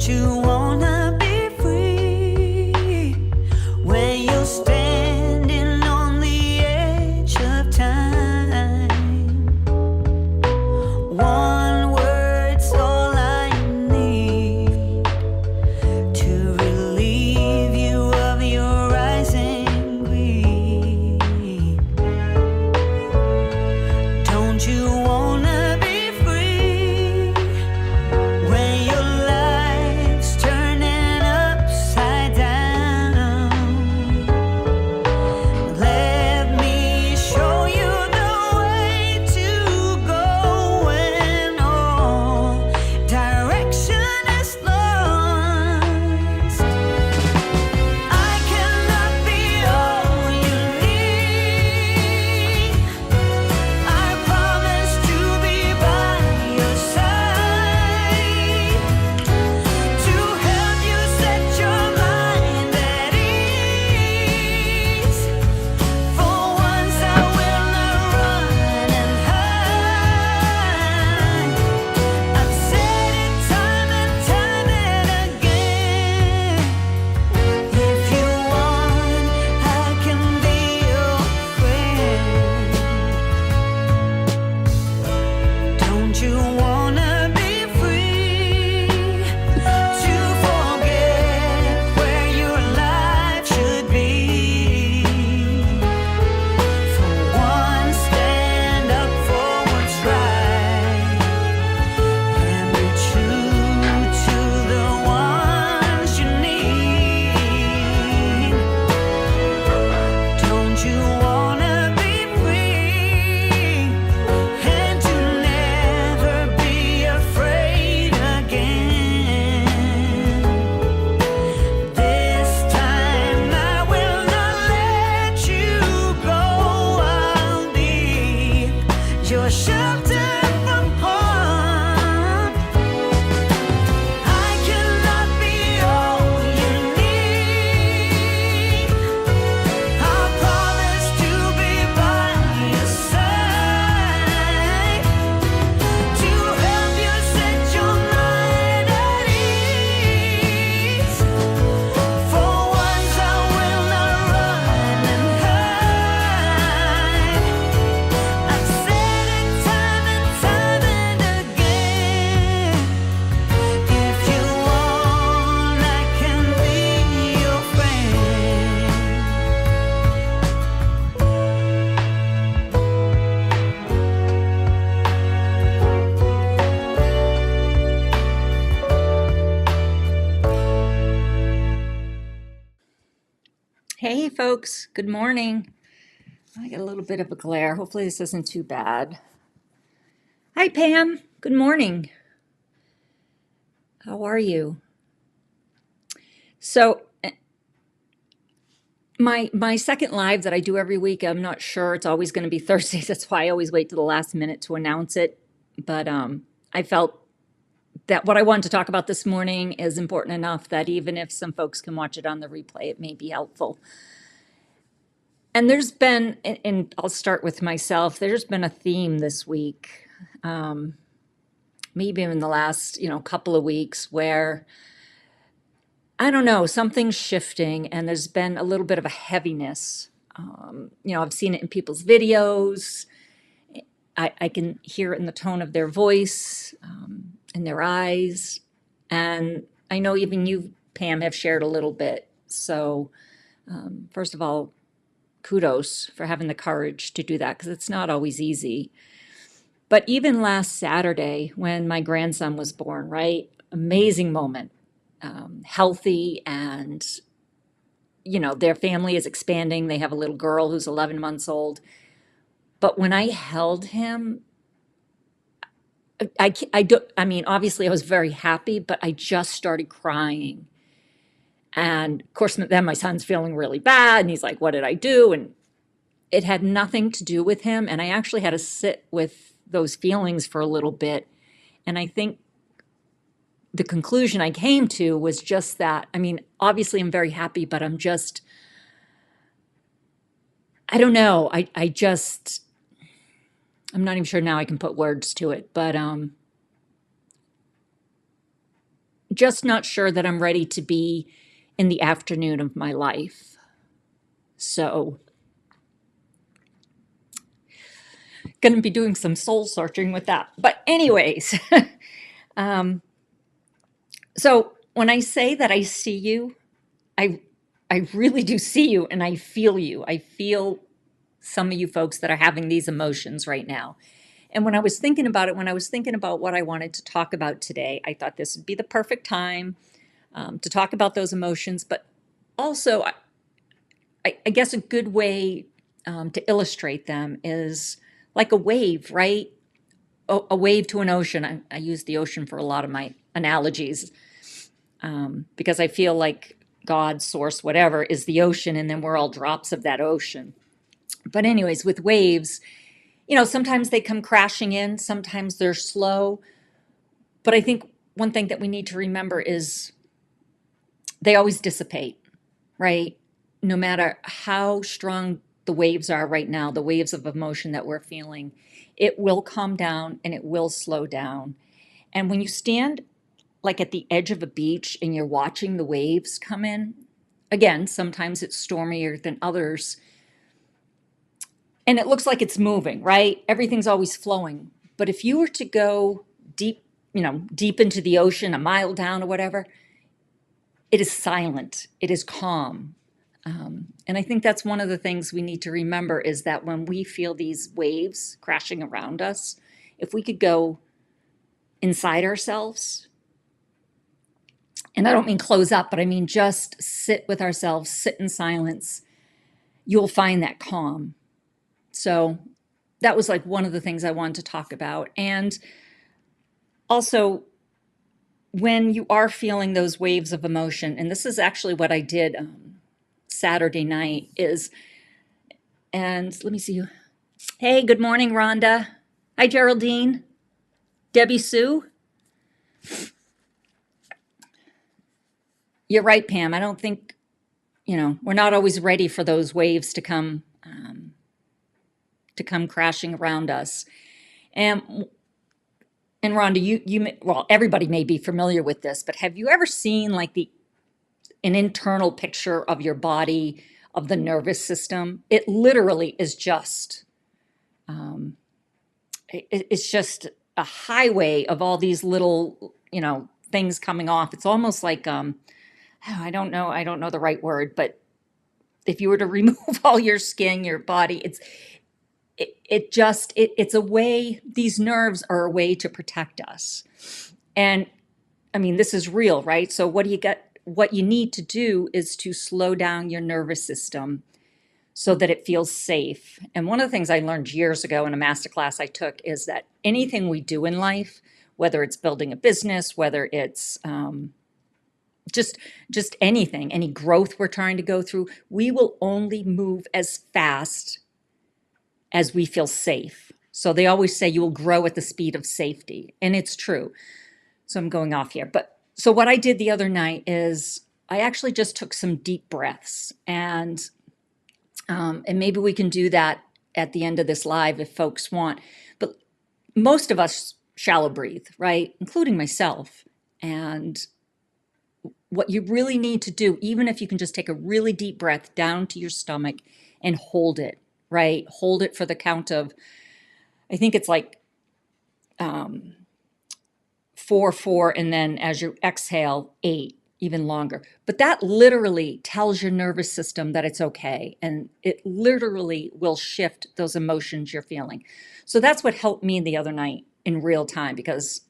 Don't you wanna be free when you're standing on the edge of time? One word's all I need to relieve you of your rising greed. Don't you wanna be free when your life's turning upside down? Let me show you the way to go when all direction is lost. I cannot be all you need. I promise to be by your side, to help you set your mind at ease. For once I will not run and hide. I've said it time and time again. If you want, I can be your friend. Don't you wanna be free to forget where your life should be? For once, stand up for what's right and be true to the ones you need. Don't you wanna be free and to never be afraid again? This time I will not let you go. I'll be your shelter from harm. I cannot be all you need. I promise to be by your side, to help you set your mind at ease. For once I will not run and hide. I've said it time and time and again. If you want, I can be your friend. Hey, folks. Good morning. I got a little bit of a glare. Hopefully, this isn't too bad. Hi, Pam. Good morning. How are you? So, my second live that I do every week, I'm not sure. It's always going to be Thursdays. That's why I always wait to the last minute to announce it. But I felt that what I wanted to talk about this morning is important enough that even if some folks can watch it on the replay, it may be helpful. And there's been, and I'll start with myself, there's been a theme this week, maybe in the last, couple of weeks where, I don't know, something's shifting and there's been a little bit of a heaviness. I've seen it in people's videos. I can hear it in the tone of their voice, in their eyes. And I know even you, Pam, have shared a little bit. So first of all, kudos for having the courage to do that because it's not always easy. But even last Saturday when my grandson was born, right? Amazing moment, healthy, and their family is expanding. They have a little girl who's 11 months old. But when I held him, obviously I was very happy, but I just started crying. And of course, then my son's feeling really bad. And he's like, what did I do? And it had nothing to do with him. And I actually had to sit with those feelings for a little bit. And I think the conclusion I came to was just that, obviously I'm very happy, but I'm don't know. I'm not even sure now I can put words to it, but just not sure that I'm ready to be in the afternoon of my life. So, going to be doing some soul searching with that. But anyways, so when I say that I see you, I I really do see you and I feel you. I feel some of you folks that are having these emotions right now. And when I was thinking about it, when I was thinking about what I wanted to talk about today, I thought this would be the perfect time to talk about those emotions, but also, I guess a good way to illustrate them is like a wave, right? A wave to an ocean. I use the ocean for a lot of my analogies because I feel like God, source, whatever, is the ocean, and then we're all drops of that ocean. But, anyways, with waves, sometimes they come crashing in, sometimes they're slow. But I think one thing that we need to remember is they always dissipate, right? No matter how strong the waves are right now, the waves of emotion that we're feeling, it will calm down and it will slow down. And when you stand like at the edge of a beach and you're watching the waves come in, again, sometimes it's stormier than others, and it looks like it's moving, right? Everything's always flowing. But if you were to go deep, deep into the ocean, a mile down or whatever, it is silent, it is calm. And I think that's one of the things we need to remember is that when we feel these waves crashing around us, if we could go inside ourselves, and I don't mean close up, but I mean just sit with ourselves, sit in silence, you'll find that calm. So that was like one of the things I wanted to talk about. And also, when you are feeling those waves of emotion, and this is actually what I did Saturday night and let me see. Hey, good morning, Rhonda. Hi, Geraldine. Debbie Sue. You're right, Pam. I don't think, we're not always ready for those waves to come crashing around us. And Rhonda, well, everybody may be familiar with this, but have you ever seen like an internal picture of your body, of the nervous system? It literally is just, it's just a highway of all these little, things coming off. It's almost like, I don't know the right word, but if you were to remove all your skin, your body, it's a way, these nerves are a way to protect us. And I mean, this is real, right? So what you need to do is to slow down your nervous system so that it feels safe. And one of the things I learned years ago in a masterclass I took is that anything we do in life, whether it's building a business, whether it's just anything, any growth we're trying to go through, we will only move as fast as we feel safe. So they always say you will grow at the speed of safety, and it's true. So I'm going off here. So what I did the other night is I actually just took some deep breaths, and maybe we can do that at the end of this live if folks want. But most of us shallow breathe, right? Including myself. And what you really need to do, even if you can just take a really deep breath down to your stomach and hold it, right? Hold it for the count of, I think it's like 4, and then as you exhale, 8, even longer. But that literally tells your nervous system that it's okay, and it literally will shift those emotions you're feeling. So that's what helped me the other night in real time, because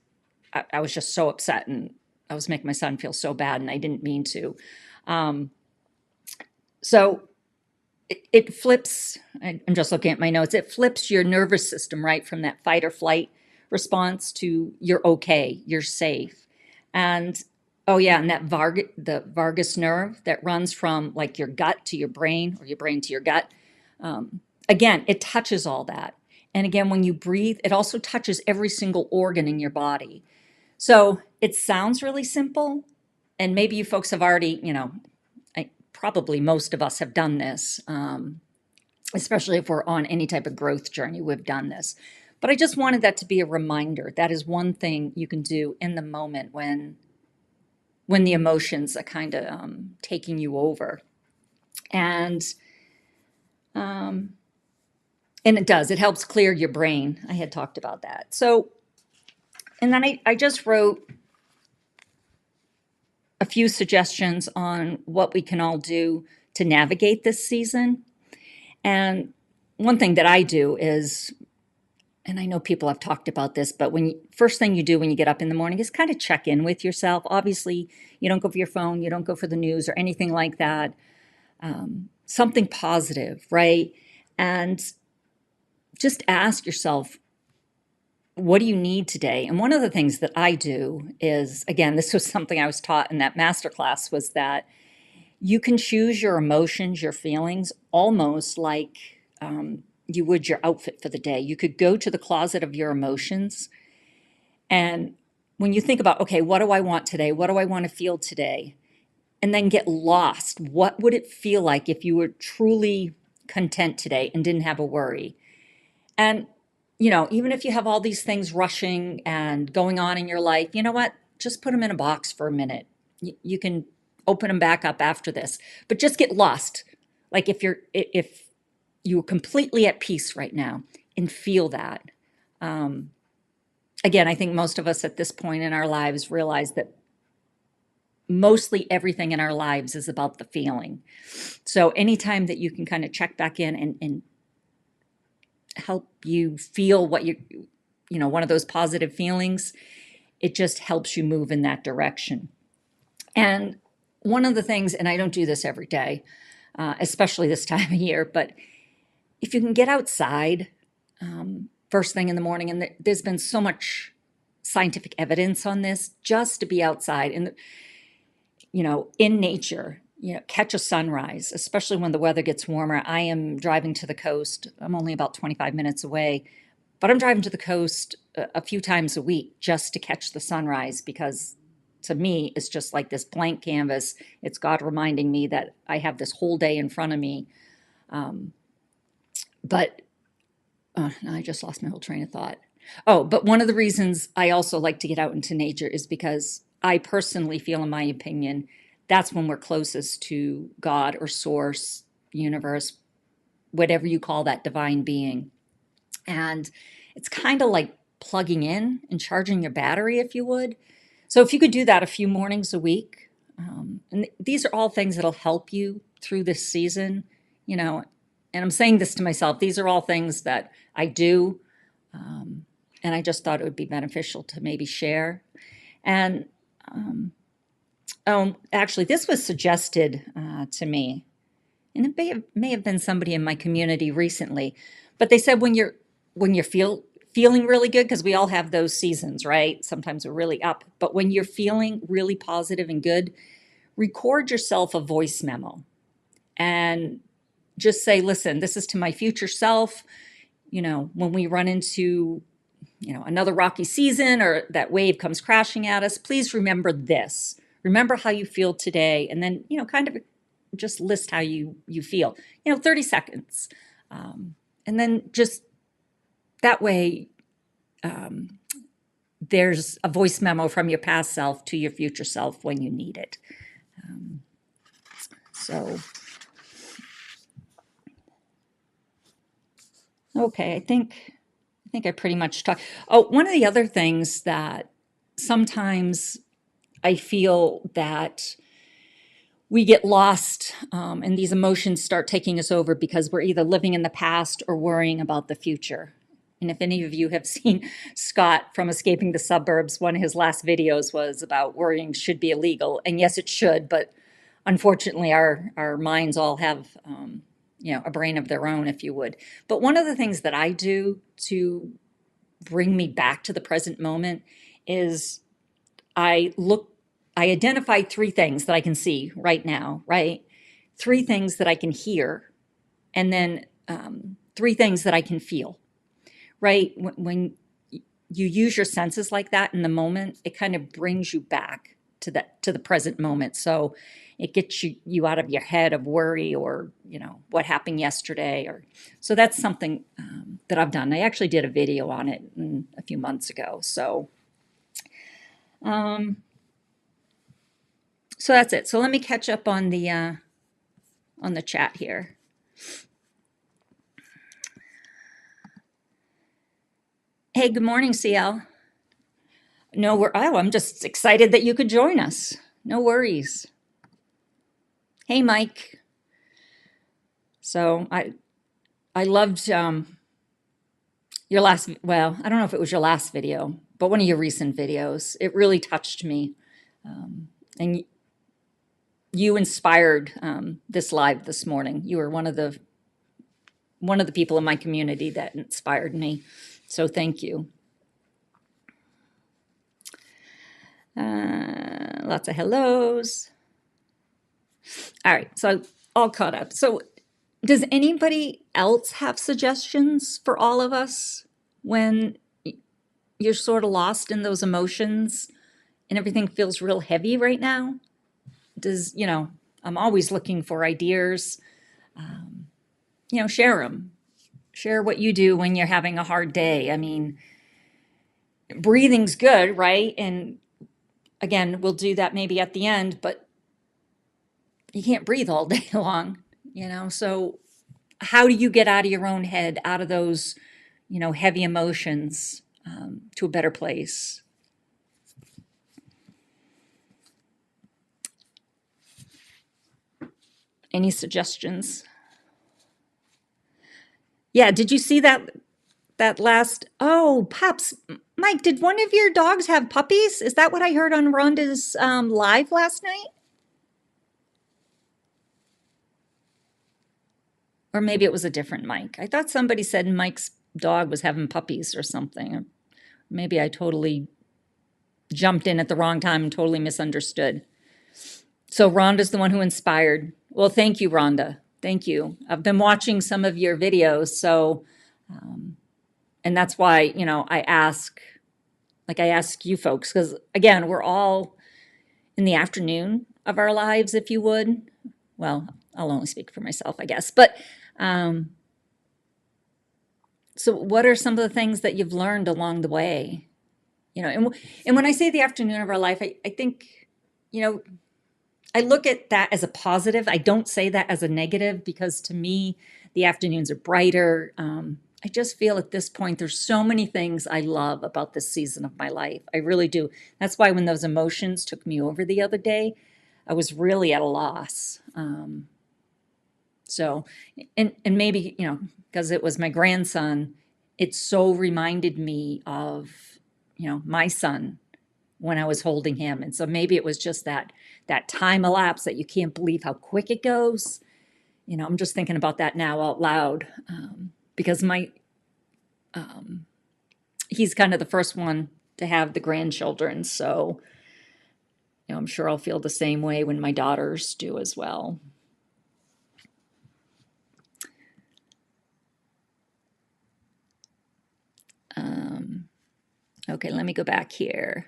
I was just so upset and I was making my son feel so bad, and I didn't mean to. So it flips, I'm just looking at my notes, it flips your nervous system, right, from that fight or flight response to you're okay, you're safe. And oh yeah, and the vagus nerve that runs from like your gut to your brain, or your brain to your gut, again, it touches all that. And again, when you breathe, it also touches every single organ in your body. So it sounds really simple, and maybe you folks have already, probably most of us have done this, especially if we're on any type of growth journey, we've done this. But I just wanted that to be a reminder. That is one thing you can do in the moment when when the emotions are kind of taking you over. And um, and it does. It helps clear your brain. I had talked about that. So, and then I just wrote a few suggestions on what we can all do to navigate this season. And one thing that I do is, and I know people have talked about this, but first thing you do when you get up in the morning is kind of check in with yourself. Obviously, you don't go for your phone, you don't go for the news or anything like that. Something positive, right? And just ask yourself, what do you need today? And one of the things that I do is, again, this was something I was taught in that masterclass, was that you can choose your emotions, your feelings, almost like you would your outfit for the day. You could go to the closet of your emotions. And when you think about, okay, what do I want today? What do I want to feel today? And then get lost. What would it feel like if you were truly content today and didn't have a worry? And, even if you have all these things rushing and going on in your life, you know what? Just put them in a box for a minute. You can open them back up after this, but just get lost. Like if you're completely at peace right now and feel that. Again, I think most of us at this point in our lives realize that mostly everything in our lives is about the feeling. So anytime that you can kind of check back in and help you feel what one of those positive feelings, it just helps you move in that direction. And one of the things, and I don't do this every day, especially this time of year, but if you can get outside first thing in the morning, and there's been so much scientific evidence on this, just to be outside and, in nature, catch a sunrise, especially when the weather gets warmer. I am driving to the coast. I'm only about 25 minutes away, but I'm driving to the coast a few times a week just to catch the sunrise, because to me, it's just like this blank canvas. It's God reminding me that I have this whole day in front of me. But I just lost my whole train of thought. Oh, but one of the reasons I also like to get out into nature is because I personally feel, in my opinion, that's when we're closest to God or source, universe, whatever you call that divine being. And it's kind of like plugging in and charging your battery, if you would. So if you could do that a few mornings a week, and these are all things that'll help you through this season, and I'm saying this to myself, these are all things that I do, and I just thought it would be beneficial to maybe share. And actually, this was suggested to me, and it may have been somebody in my community recently, but they said when you're feeling really good, because we all have those seasons, right? Sometimes we're really up, but when you're feeling really positive and good, record yourself a voice memo and just say, listen, this is to my future self. When we run into, another rocky season or that wave comes crashing at us, please remember this. Remember how you feel today. And then, kind of just list how you feel, 30 seconds. And then just that way, there's a voice memo from your past self to your future self when you need it. Okay, I think I pretty much talked. Oh, one of the other things that sometimes I feel that we get lost, and these emotions start taking us over because we're either living in the past or worrying about the future. And if any of you have seen Scott from Escaping the Suburbs, one of his last videos was about worrying should be illegal. And yes, it should, but unfortunately our minds all have a brain of their own, if you would. But one of the things that I do to bring me back to the present moment is I identify 3 things that I can see right now, right? 3 things that I can hear, and then 3 things that I can feel, right? When you use your senses like that in the moment, it kind of brings you back to the present moment. So it gets you out of your head of worry or, what happened yesterday. So that's something that I've done. I actually did a video on it a few months ago. So, So that's it. So let me catch up on the chat here. Hey, good morning, CL. No, I'm just excited that you could join us. No worries. Hey, Mike. So I loved your last, well, I don't know if it was your last video, but one of your recent videos. It really touched me. And you inspired this live this morning. You were one of the people in my community that inspired me. So thank you. Lots of hellos. All right, so all caught up. So does anybody else have suggestions for all of us when you're sort of lost in those emotions and everything feels real heavy right now? I'm always looking for ideas. Share them. Share what you do when you're having a hard day. I mean, breathing's good, right? And again, we'll do that maybe at the end, but you can't breathe all day long, So how do you get out of your own head, out of those, heavy emotions, to a better place? Any suggestions? Yeah, did you see that last? Oh, pups. Mike, did one of your dogs have puppies? Is that what I heard on Rhonda's live last night? Or maybe it was a different Mike. I thought somebody said Mike's dog was having puppies or something. Maybe I totally jumped in at the wrong time and totally misunderstood. So Rhonda's the one who inspired. Well, thank you, Rhonda. Thank you. I've been watching some of your videos, so, and that's why, I ask you folks, because again, we're all in the afternoon of our lives, if you would. Well, I'll only speak for myself, I guess. But so what are some of the things that you've learned along the way? And when I say the afternoon of our life, I think, I look at that as a positive. I don't say that as a negative because to me, the afternoons are brighter. I just feel at this point, there's so many things I love about this season of my life. I really do. That's why when those emotions took me over the other day, I was really at a loss. So, and maybe, because it was my grandson, it so reminded me of, my son when I was holding him. And so maybe it was just that time elapse that you can't believe how quick it goes. I'm just thinking about that now out loud because he's kind of the first one to have the grandchildren. So, I'm sure I'll feel the same way when my daughters do as well. Okay, let me go back here.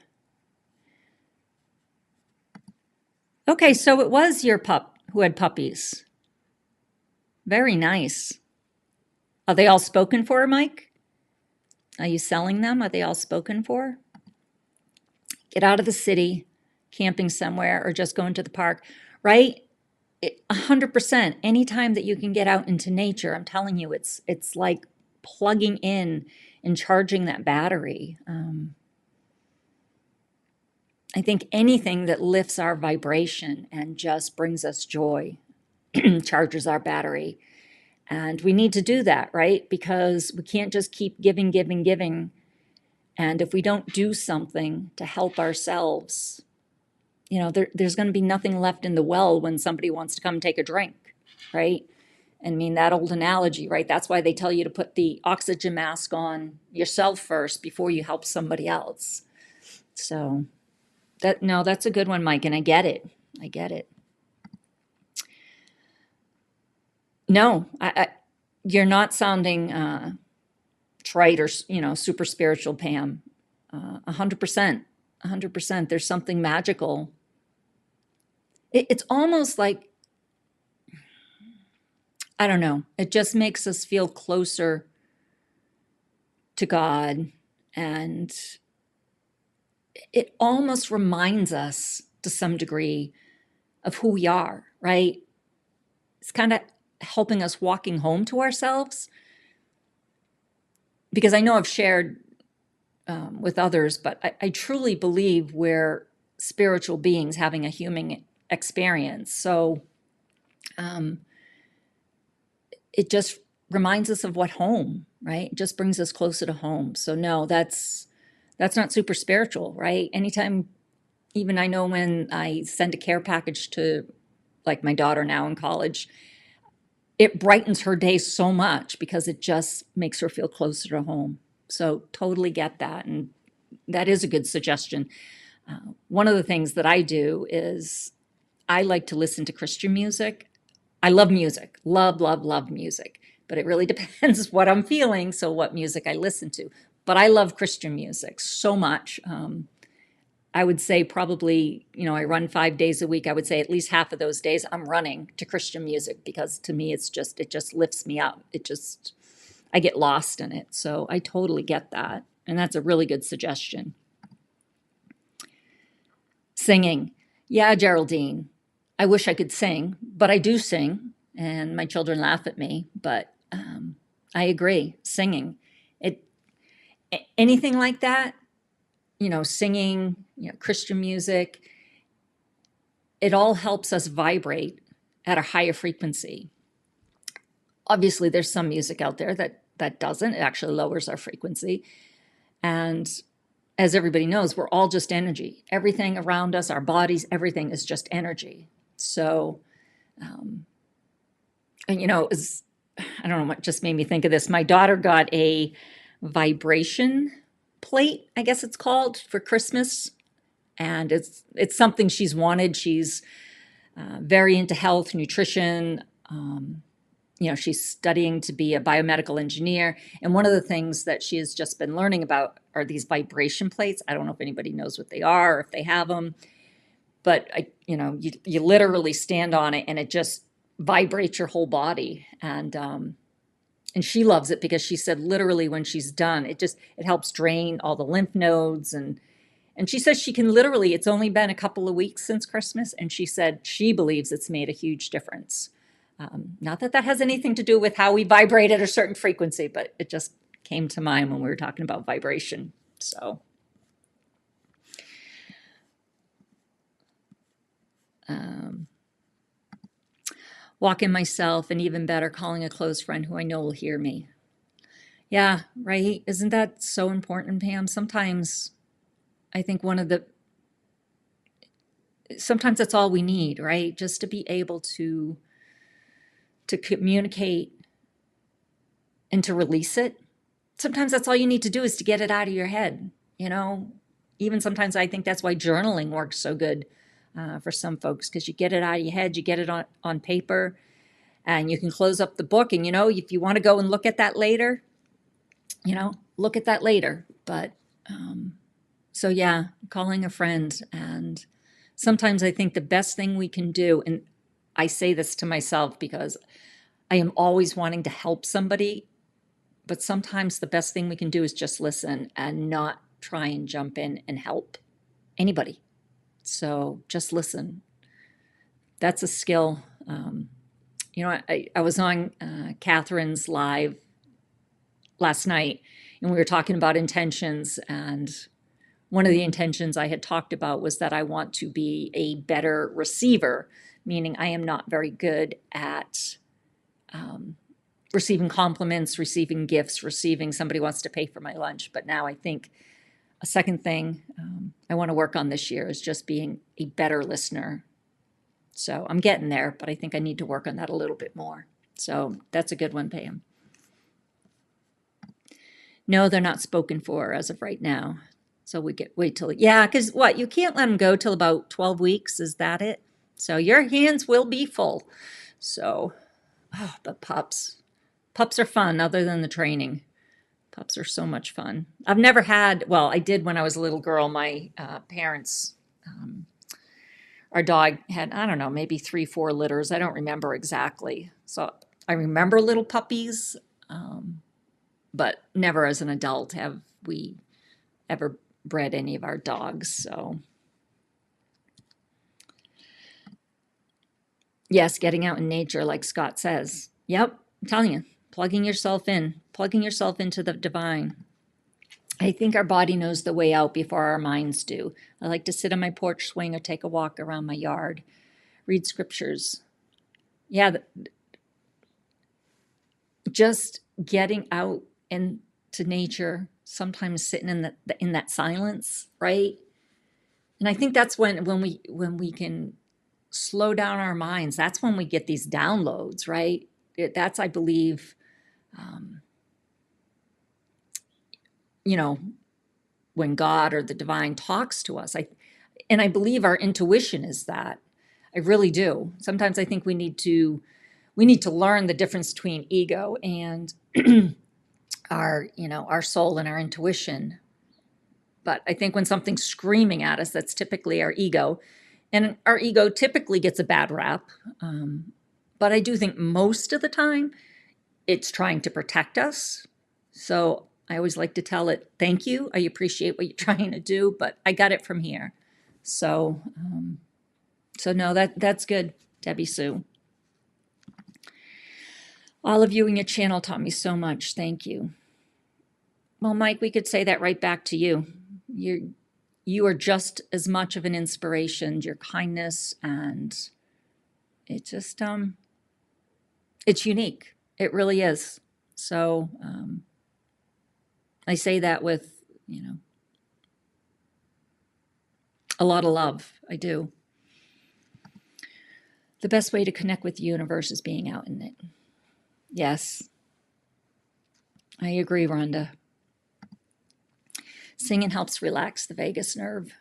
Okay, so it was your pup who had puppies. Very nice. Are they all spoken for, Mike? Are you selling them? Are they all spoken for? Get out of the city, camping somewhere, or just going to the park, right? 100%. Anytime that you can get out into nature, I'm telling you, it's like plugging in and charging that battery. I think anything that lifts our vibration and just brings us joy charges our battery. And we need to do that, right? Because we can't just keep giving, giving, giving. And if we don't do something to help ourselves, there's going to be nothing left in the well when somebody wants to come take a drink, right? I mean, that old analogy, right? That's why they tell you to put the oxygen mask on yourself first before you help somebody else. So that's a good one, Mike, and I get it. No, you're not sounding trite or super spiritual, Pam. 100%. There's something magical. It's almost like, I don't know. It just makes us feel closer to God, and it almost reminds us to some degree of who we are, right? It's kind of helping us walking home to ourselves. Because I know I've shared with others, but I truly believe we're spiritual beings having a human experience. So it just reminds us of what home, right? It just brings us closer to home. So no, that's not super spiritual, right? Anytime, even I know when I send a care package to like my daughter now in college, it brightens her day so much because it just makes her feel closer to home. So totally get that. And that is a good suggestion. One of the things that I do is I like to listen to Christian music. I love music, love music, but it really depends what I'm feeling. So what music I listen to, but I love Christian music so much. I would say probably, I run 5 days a week. I would say at least half of those days I'm running to Christian music because to me, it just lifts me up. I get lost in it. So I totally get that. And that's a really good suggestion. Singing. Yeah, Geraldine, I wish I could sing, but I do sing and my children laugh at me, but I agree. Singing, anything like that, singing, Christian music, it all helps us vibrate at a higher frequency. Obviously, there's some music out there that doesn't. It actually lowers our frequency. And as everybody knows, we're all just energy. Everything around us, our bodies, everything is just energy. So, and I don't know what just made me think of this. My daughter got a vibration plate, I guess it's called, for Christmas. And it's something she's wanted. She's very into health, nutrition. She's studying to be a biomedical engineer. And one of the things that she has just been learning about are these vibration plates. I don't know if anybody knows what they are or if they have them, but you literally stand on it and it just vibrates your whole body. And she loves it because she said literally when she's done, it helps drain all the lymph nodes. And she says she can literally, it's only been a couple of weeks since Christmas. And she said she believes it's made a huge difference. Not that has anything to do with how we vibrate at a certain frequency, but it just came to mind when we were talking about vibration. So, walk in myself, and even better, calling a close friend who I know will hear me. Yeah, right. Isn't that so important, Pam? Sometimes I think sometimes that's all we need, right? Just to be able to communicate and to release it. Sometimes that's all you need to do is to get it out of your head. Even sometimes I think that's why journaling works so good for some folks, because you get it out of your head, you get it on paper, and you can close up the book. And, if you want to go and look at that later, look at that later. But so, yeah, calling a friend. And sometimes I think the best thing we can do, and I say this to myself because I am always wanting to help somebody, but sometimes the best thing we can do is just listen and not try and jump in and help anybody. So just listen. That's a skill. I was on Catherine's live last night, and we were talking about intentions. And one of the intentions I had talked about was that I want to be a better receiver, meaning I am not very good at receiving compliments, receiving gifts, receiving somebody wants to pay for my lunch. But now I think a second thing I want to work on this year is just being a better listener. So I'm getting there, but I think I need to work on that a little bit more. So that's a good one, Pam. No, they're not spoken for as of right now. So wait till, because you can't let them go till about 12 weeks. Is that it? So your hands will be full. So, but pups are fun other than the training. Pups are so much fun. I've never had, I did when I was a little girl. My parents, our dog had, I don't know, maybe 3-4 litters. I don't remember exactly. So I remember little puppies, but never as an adult have we ever bred any of our dogs. So Yes, getting out in nature, like Scott says. Yep, I'm telling you, plugging yourself into the divine. I think our body knows the way out before our minds do. I like to sit on my porch swing or take a walk around my yard, read scriptures. Yeah, just getting out into nature, sometimes sitting in that silence, right? And I think that's when we can slow down our minds. That's when we get these downloads, right? That's, I believe, you know, when God or the divine talks to us. I believe our intuition is that. I really do. Sometimes I think we need to learn the difference between ego and our soul and our intuition. But I think when something's screaming at us, that's typically our ego. And our ego typically gets a bad rap. But I do think most of the time it's trying to protect us. So I always like to tell it, thank you. I appreciate what you're trying to do, but I got it from here. So, no, that's good, Debbie Sue. All of you in your channel taught me so much. Thank you. Well, Mike, we could say that right back to you. You are just as much of an inspiration, your kindness, and it just, it's unique. It really is. So I say that with, a lot of love. I do. The best way to connect with the universe is being out in it. Yes. I agree, Rhonda. Singing helps relax the vagus nerve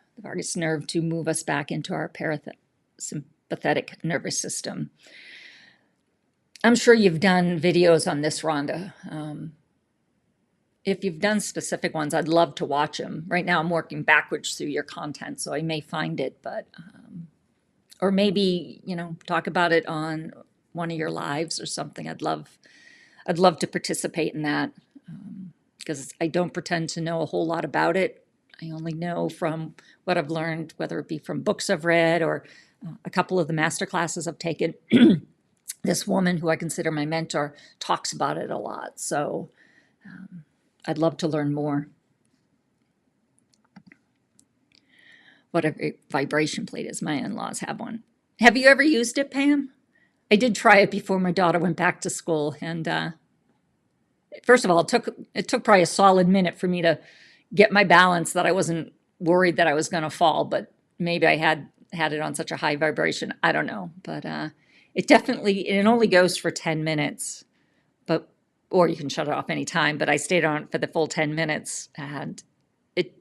to move us back into our parasympathetic nervous system. I'm sure you've done videos on this, Rhonda. If you've done specific ones, I'd love to watch them. Right now I'm working backwards through your content, so I may find it, but or maybe, talk about it on one of your lives or something. I'd love to participate in that, because I don't pretend to know a whole lot about it. I only know from what I've learned, whether it be from books I've read or a couple of the master classes I've taken. This woman who I consider my mentor talks about it a lot. So I'd love to learn more. What a vibration plate is. My in-laws have one. Have you ever used it, Pam? I did try it before my daughter went back to school. And first of all, it took probably a solid minute for me to get my balance, that I wasn't worried that I was going to fall. But maybe I had it on such a high vibration. I don't know. But it only goes for 10 minutes. Or you can shut it off anytime. But I stayed on it for the full 10 minutes. And it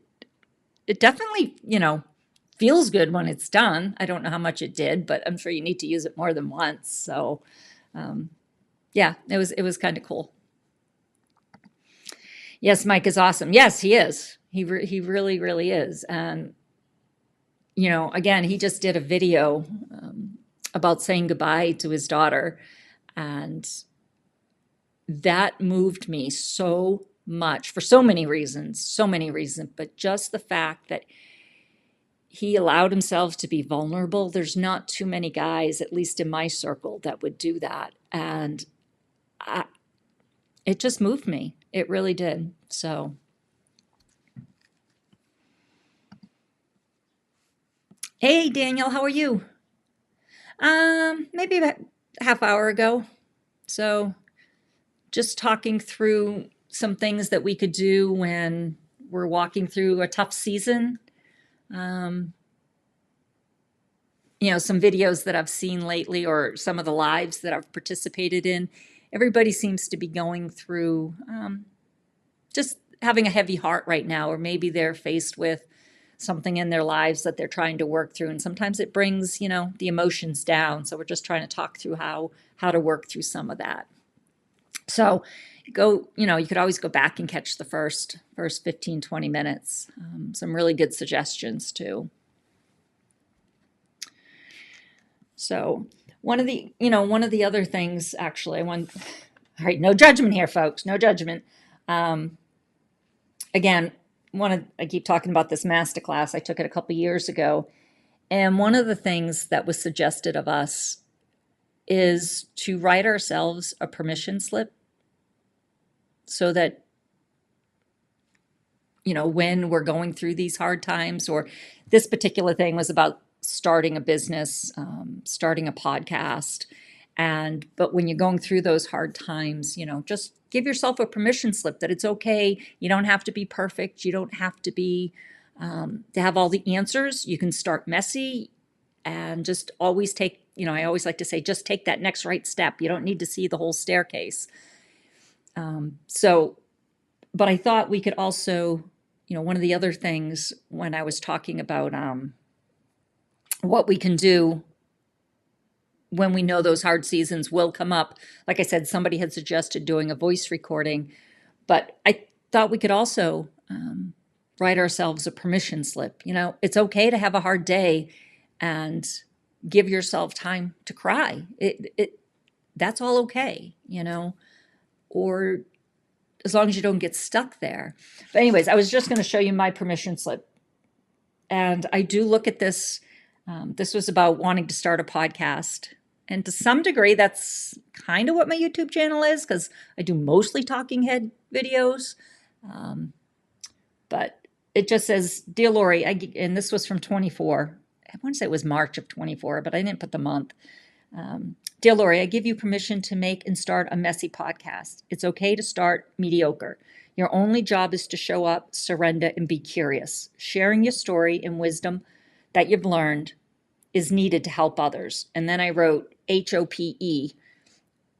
definitely, feels good when it's done. I don't know how much it did, but I'm sure you need to use it more than once. So, yeah, it was kind of cool. Yes, Mike is awesome. Yes, he is. He really, really is. And, again, he just did a video about saying goodbye to his daughter. And that moved me so much for so many reasons, but just the fact that he allowed himself to be vulnerable. There's not too many guys, at least in my circle, that would do that. And it just moved me. It really did. So, hey, Daniel, how are you? Maybe about a half hour ago. So just talking through some things that we could do when we're walking through a tough season. Some videos that I've seen lately, or some of the lives that I've participated in, everybody seems to be going through just having a heavy heart right now, or maybe they're faced with something in their lives that they're trying to work through. And sometimes it brings, the emotions down. So we're just trying to talk through how to work through some of that. So you could always go back and catch the first 15, 20 minutes. Some really good suggestions too. So one of the other things, actually, all right, no judgment here, folks, no judgment. Again, I keep talking about this masterclass. I took it a couple years ago. And one of the things that was suggested of us is to write ourselves a permission slip so that, when we're going through these hard times, or this particular thing was about starting a business, starting a podcast. But when you're going through those hard times, just give yourself a permission slip that it's okay. You don't have to be perfect. You don't have to be, to have all the answers. You can start messy and just always take, I always like to say, just take that next right step. You don't need to see the whole staircase. But I thought we could also, one of the other things when I was talking about what we can do when we know those hard seasons will come up, like I said, somebody had suggested doing a voice recording, but I thought we could also write ourselves a permission slip. It's okay to have a hard day and give yourself time to cry. That's all okay, or as long as you don't get stuck there. But anyways, I was just going to show you my permission slip. And I do look at this. This was about wanting to start a podcast. And to some degree, that's kind of what my YouTube channel is, because I do mostly talking head videos. But it just says, Dear Lori, and this was from 24. I want to say it was March of 24, but I didn't put the month. Dear Lori, I give you permission to make and start a messy podcast. It's okay to start mediocre. Your only job is to show up, surrender, and be curious. Sharing your story and wisdom that you've learned is needed to help others. And then I wrote HOPE,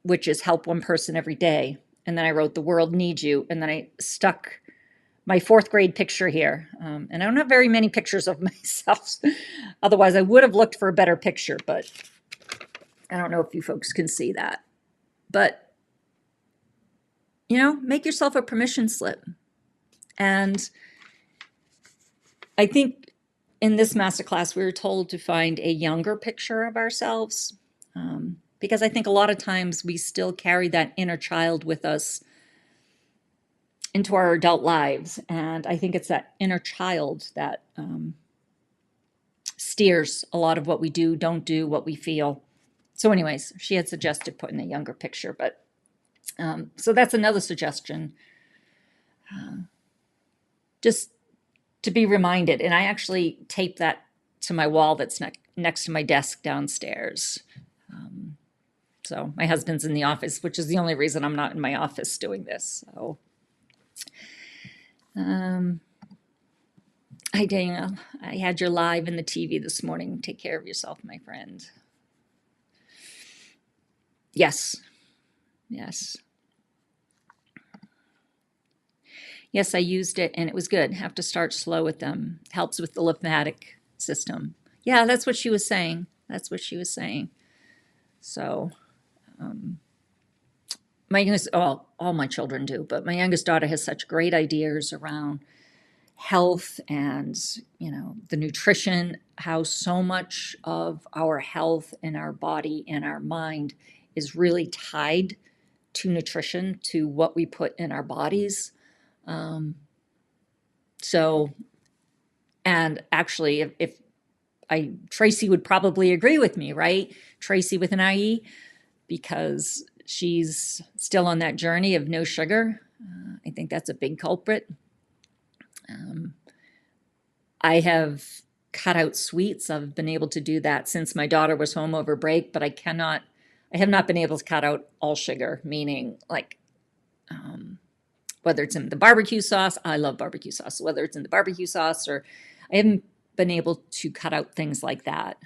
which is help one person every day. And then I wrote the world needs you. And then I stuck my 4th grade picture here. And I don't have very many pictures of myself. Otherwise, I would have looked for a better picture, but I don't know if you folks can see that. But, make yourself a permission slip. And I think in this masterclass, we were told to find a younger picture of ourselves, because I think a lot of times we still carry that inner child with us into our adult lives. And I think it's that inner child that steers a lot of what we do, don't do, what we feel. So anyways, she had suggested putting a younger picture, but so that's another suggestion. Just to be reminded. And I actually taped that to my wall that's next to my desk downstairs. So my husband's in the office, which is the only reason I'm not in my office doing this. So, hi, Daniel. I had your live in the TV this morning. Take care of yourself, my friend. Yes. Yes. Yes, I used it and it was good. Have to start slow with them. Helps with the lymphatic system. Yeah, that's what she was saying. That's what she was saying. So, my youngest, all my children do, but my youngest daughter has such great ideas around health and, the nutrition, how so much of our health and our body and our mind is really tied to nutrition, to what we put in our bodies. And actually, if Tracy would probably agree with me, right? Tracy with an IE, because she's still on that journey of no sugar. I think that's a big culprit. I have cut out sweets. I've been able to do that since my daughter was home over break, but I have not been able to cut out all sugar, meaning like, whether it's in the barbecue sauce, I love barbecue sauce, whether it's in the barbecue sauce, or I haven't been able to cut out things like that.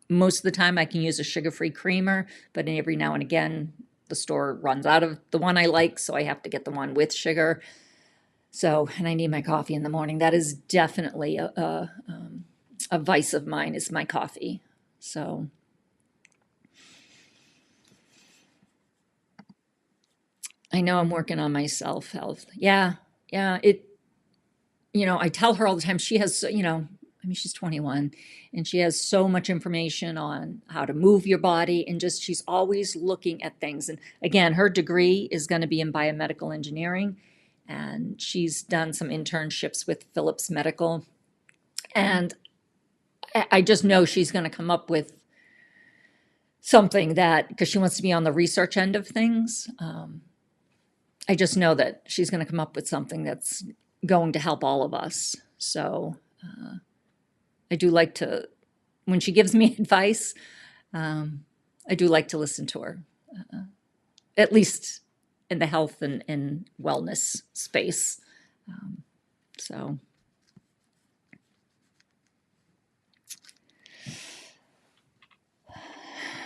Most of the time I can use a sugar-free creamer, but every now and again, the store runs out of the one I like, so I have to get the one with sugar. So, and I need my coffee in the morning. That is definitely a vice of mine, is my coffee. So, I know I'm working on my self-health. Yeah. I tell her all the time, she has, she's 21 and she has so much information on how to move your body, and just, she's always looking at things. And again, her degree is going to be in biomedical engineering, and she's done some internships with Philips Medical. And I just know she's going to come up with something that, because she wants to be on the research end of things. I just know that she's going to come up with something that's going to help all of us. So I do like to, when she gives me advice, I do like to listen to her, at least in the health and wellness space. So.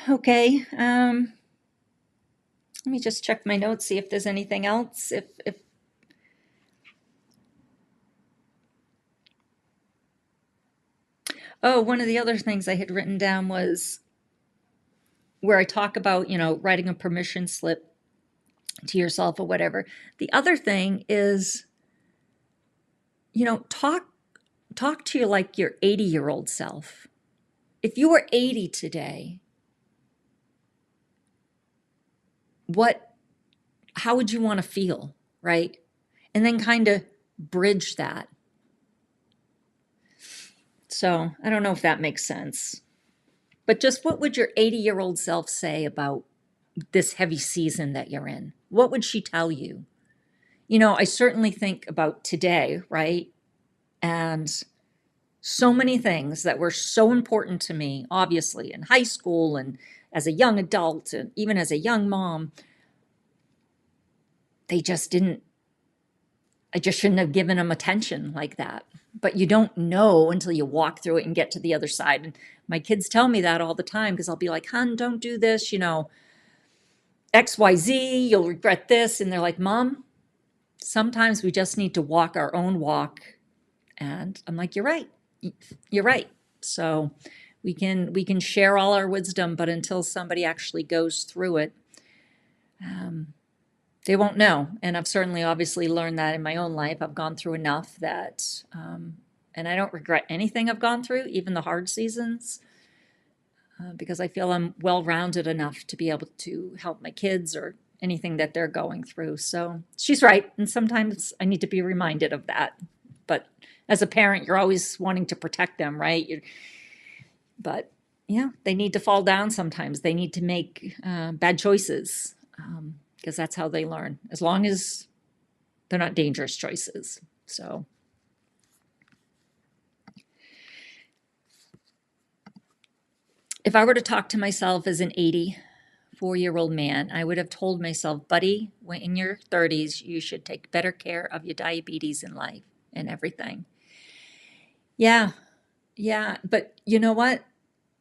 Okay. Let me just check my notes, see if there's anything else. If Oh, one of the other things I had written down was where I talk about, writing a permission slip to yourself or whatever. The other thing is, talk to your 80-year-old self. If you were 80 today, how would you want to feel, right? And then kind of bridge that. So I don't know if that makes sense. But just what would your 80-year-old self say about this heavy season that you're in? What would she tell you? I certainly think about today, right? And so many things that were so important to me, obviously, in high school and as a young adult and even as a young mom, I just shouldn't have given them attention like that. But you don't know until you walk through it and get to the other side. And my kids tell me that all the time because I'll be like, "Hun, don't do this, XYZ, you'll regret this." And they're like, "Mom, sometimes we just need to walk our own walk." And I'm like, "You're right. You're right." So we can share all our wisdom, but until somebody actually goes through it, they won't know. And I've certainly obviously learned that in my own life. I've gone through enough that, and I don't regret anything I've gone through, even the hard seasons, because I feel I'm well-rounded enough to be able to help my kids or anything that they're going through. So she's right. And sometimes I need to be reminded of that. But as a parent, you're always wanting to protect them, right? But yeah, they need to fall down sometimes. They need to make bad choices. Because that's how they learn, as long as they're not dangerous choices. So if I were to talk to myself as an 84-year-old man, I would have told myself, "Buddy, when in your 30s, you should take better care of your diabetes in life and everything." Yeah, but you know what,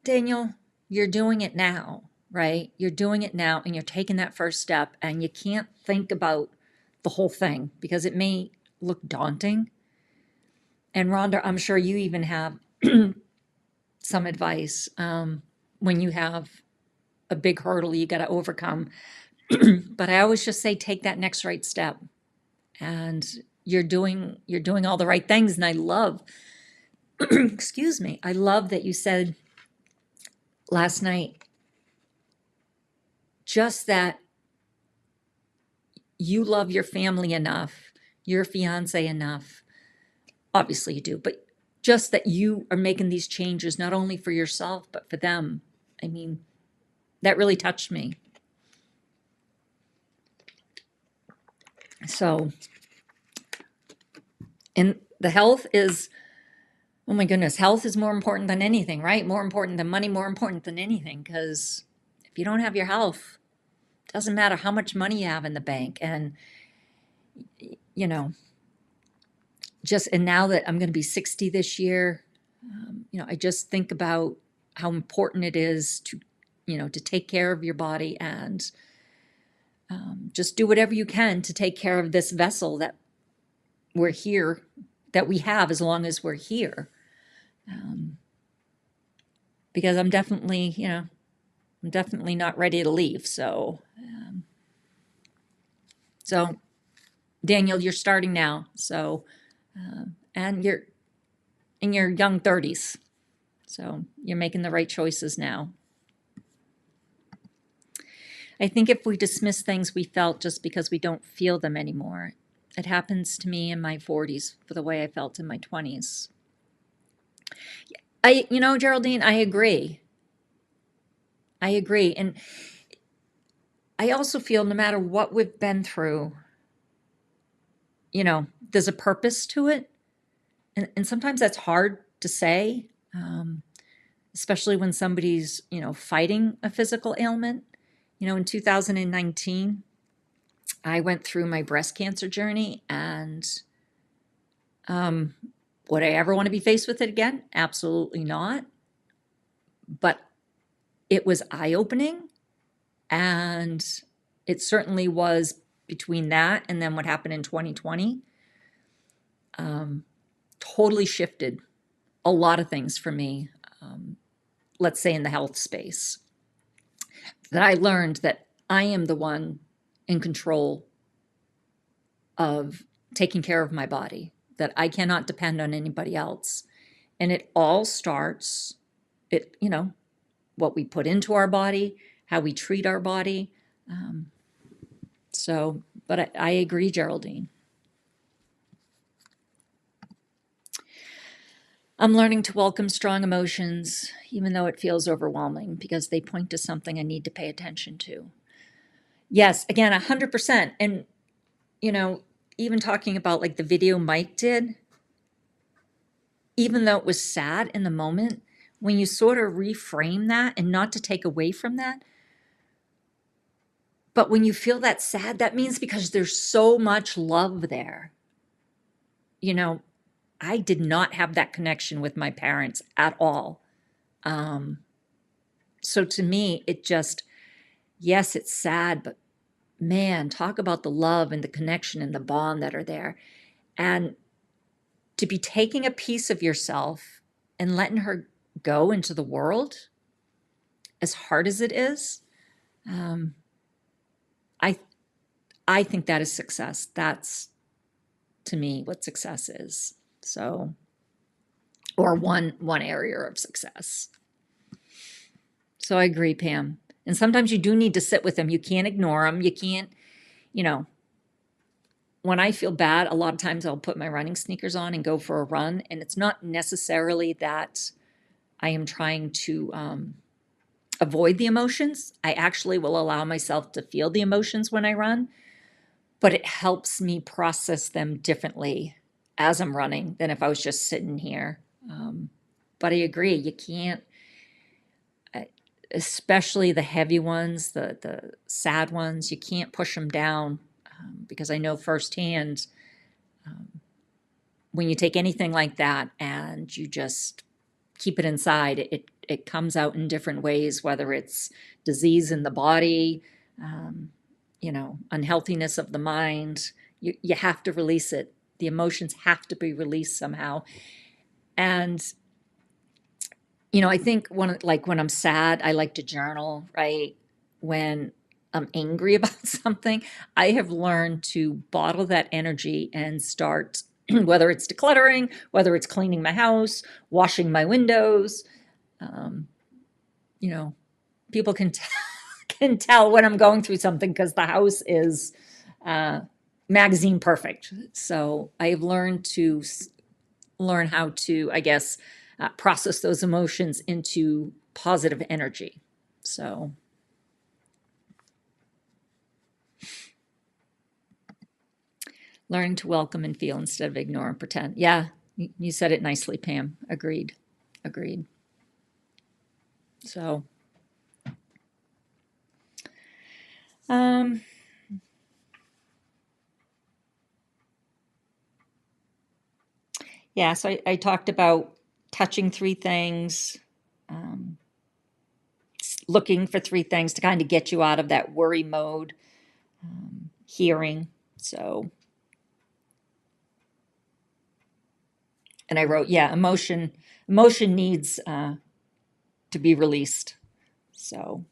Daniel? You're doing it now. Right? You're doing it now and you're taking that first step, and you can't think about the whole thing because it may look daunting. And Rhonda, I'm sure you even have some advice when you have a big hurdle you got to overcome. But I always just say, take that next right step. And you're doing all the right things. And I love, excuse me, I love that you said last night, just that you love your family enough, your fiance enough. Obviously you do, but just that you are making these changes, not only for yourself, but for them. I mean, that really touched me. So, and the health is, oh my goodness, health is more important than anything, right? More important than money, more important than anything. Because if you don't have your health, it doesn't matter how much money you have in the bank. And, and now that I'm going to be 60 this year, I just think about how important it is to, to take care of your body and just do whatever you can to take care of this vessel that we're here, that we have as long as we're here. Because I'm definitely not ready to leave. So Daniel, you're starting now. So, and you're in your young 30s. So you're making the right choices now. I think if we dismiss things we felt just because we don't feel them anymore, it happens to me in my 40s for the way I felt in my 20s. Geraldine, I agree. I agree. And I also feel no matter what we've been through, there's a purpose to it. And sometimes that's hard to say, especially when somebody's, fighting a physical ailment. In 2019, I went through my breast cancer journey, and would I ever want to be faced with it again? Absolutely not. But it was eye-opening, and it certainly was between that and then what happened in 2020. Totally shifted a lot of things for me, let's say in the health space, that I learned that I am the one in control of taking care of my body, that I cannot depend on anybody else. And it all starts, what we put into our body, how we treat our body. But I agree, Geraldine. I'm learning to welcome strong emotions, even though it feels overwhelming, because they point to something I need to pay attention to. Yes, again, 100%. And, even talking about like the video Mike did, even though it was sad in the moment, when you sort of reframe that, and not to take away from that, but when you feel that sad, that means because there's so much love there. I did not have that connection with my parents at all. So to me, it just, yes, it's sad, but man, talk about the love and the connection and the bond that are there. And to be taking a piece of yourself and letting her go into the world, as hard as it is, I think that is success. That's, to me, what success is. So, or one area of success. So I agree, Pam. And sometimes you do need to sit with them. You can't ignore them. You can't, when I feel bad, a lot of times I'll put my running sneakers on and go for a run. And it's not necessarily that I am trying to avoid the emotions. I actually will allow myself to feel the emotions when I run, but it helps me process them differently as I'm running than if I was just sitting here. But I agree, you can't, especially the heavy ones, the sad ones, you can't push them down, because I know firsthand, when you take anything like that and you just keep it inside, it comes out in different ways, whether it's disease in the body, unhealthiness of the mind. You have to release it. The emotions have to be released somehow. And, I think when I'm sad, I like to journal, right? When I'm angry about something, I have learned to bottle that energy and start, whether it's decluttering, whether it's cleaning my house, washing my windows. People can can tell when I'm going through something because the house is magazine perfect. So I've learned to learn how to, I guess, process those emotions into positive energy. So learning to welcome and feel instead of ignore and pretend. Yeah, you said it nicely, Pam. Agreed. So, yeah, so I talked about touching three things, looking for three things to kind of get you out of that worry mode, hearing. So, and I wrote, yeah, emotion needs to be released. So,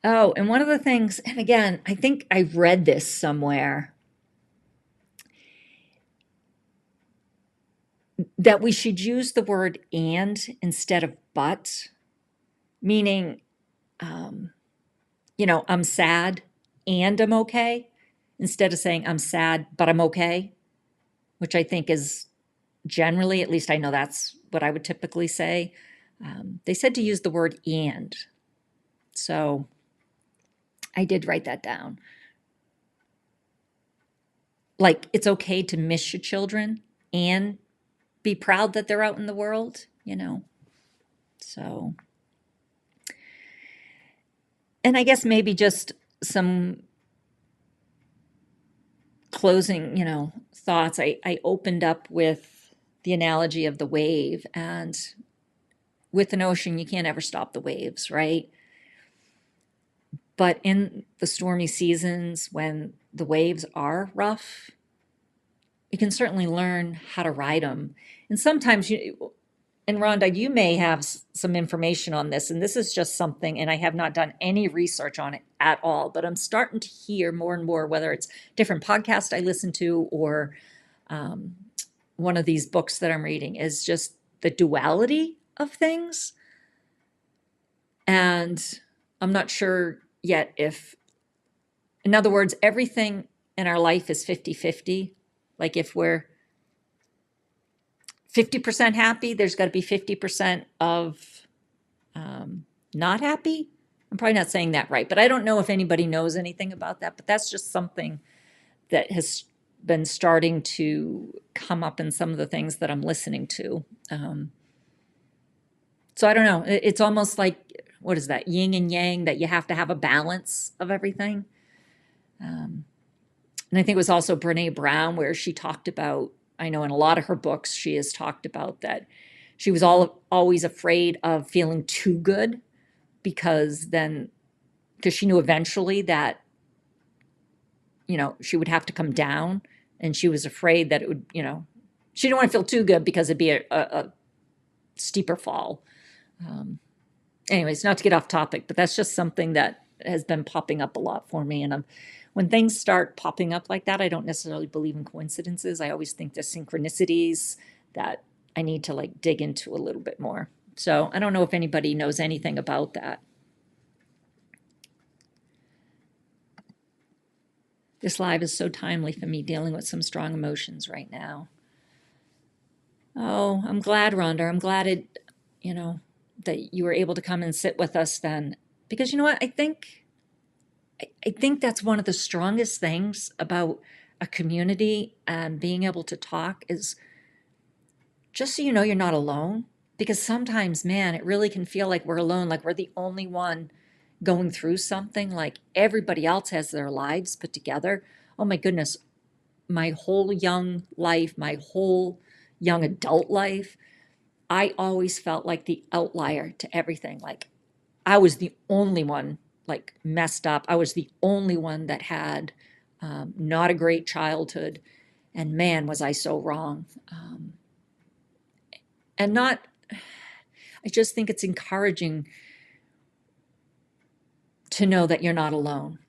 oh, and one of the things, and again, I think I read this somewhere, that we should use the word and instead of but, meaning, I'm sad and I'm okay, instead of saying I'm sad, but I'm okay, which I think is generally, at least I know that's what I would typically say. They said to use the word and. So I did write that down. Like, it's okay to miss your children and be proud that they're out in the world, you know? So, and I guess maybe just some closing, thoughts. I opened up with the analogy of the wave, and with an ocean, you can't ever stop the waves, right? But in the stormy seasons, when the waves are rough, you can certainly learn how to ride them. And sometimes and Rhonda, you may have some information on this, and this is just something, and I have not done any research on it at all, but I'm starting to hear more and more, whether it's different podcasts I listen to or one of these books that I'm reading, is just the duality of things. And I'm not sure yet if, in other words, everything in our life is 50-50. Like if we're 50% happy, there's got to be 50% of not happy. I'm probably not saying that right, but I don't know if anybody knows anything about that. But that's just something that has been starting to come up in some of the things that I'm listening to. So I don't know. It's almost like, what is that, yin and yang, that you have to have a balance of everything. And I think it was also Brene Brown where she talked about, I know in a lot of her books, she has talked about that she was always afraid of feeling too good because she knew eventually that, she would have to come down, and she was afraid that it would, she didn't want to feel too good because it'd be a steeper fall. Anyways, not to get off topic, but that's just something that has been popping up a lot for me. And when things start popping up like that, I don't necessarily believe in coincidences. I always think there's synchronicities that I need to dig into a little bit more. So I don't know if anybody knows anything about that. This live is so timely for me, dealing with some strong emotions right now. Oh, I'm glad, Rhonda. I'm glad that you were able to come and sit with us then. Because you know what? I think that's one of the strongest things about a community and being able to talk is just so you know you're not alone. Because sometimes, man, it really can feel like we're alone, like we're the only one going through something, like everybody else has their lives put together. Oh my goodness, my whole young life, my whole young adult life, I always felt like the outlier to everything. Like I was the only one messed up. I was the only one that had not a great childhood. And man, was I so wrong. I just think it's encouraging to know that you're not alone.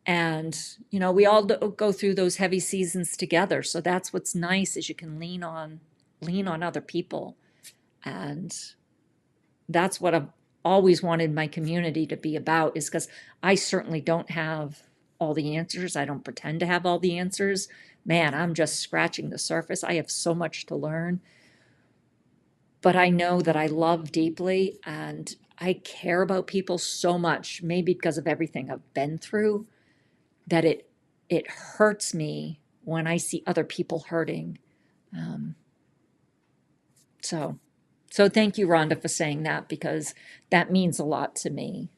And, we all go through those heavy seasons together. So that's what's nice, is you can lean on other people. And that's what I've always wanted my community to be about, is because I certainly don't have all the answers. I don't pretend to have all the answers. Man, I'm just scratching the surface. I have so much to learn. But I know that I love deeply and I care about people so much, maybe because of everything I've been through, that it hurts me when I see other people hurting. So thank you, Rhonda, for saying that, because that means a lot to me.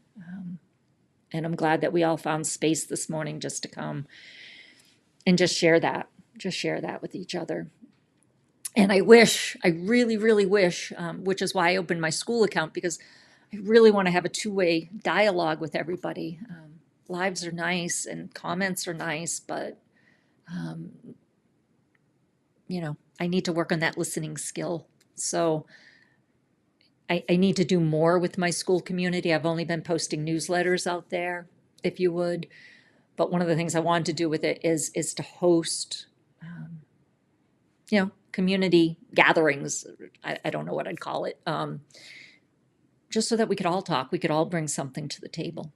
And I'm glad that we all found space this morning just to come and just share that with each other. And I really, really wish, which is why I opened my school account, because I really want to have a two-way dialogue with everybody. Lives are nice and comments are nice, but, I need to work on that listening skill. So I need to do more with my school community. I've only been posting newsletters out there, if you would. But one of the things I wanted to do with it is to host, community gatherings. I don't know what I'd call it. Just so that we could all talk. We could all bring something to the table.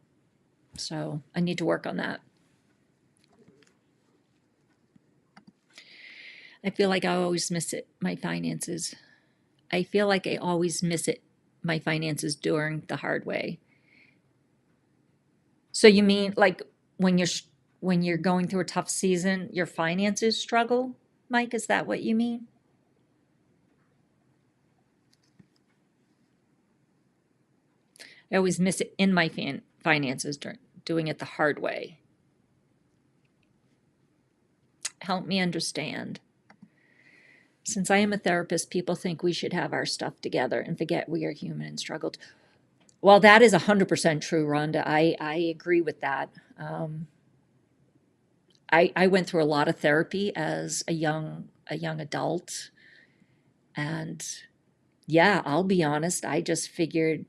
So I need to work on that. I feel like I always miss it, my finances. I feel like I always miss it, my finances during the hard way. So you mean like when when you're going through a tough season, your finances struggle, Mike? Is that what you mean? I always miss it in my finances during doing it the hard way. Help me understand. Since I am a therapist, people think we should have our stuff together and forget we are human and struggled. Well, that is 100% true, Rhonda. I agree with that. I went through a lot of therapy as a young adult, and yeah, I'll be honest. I just figured,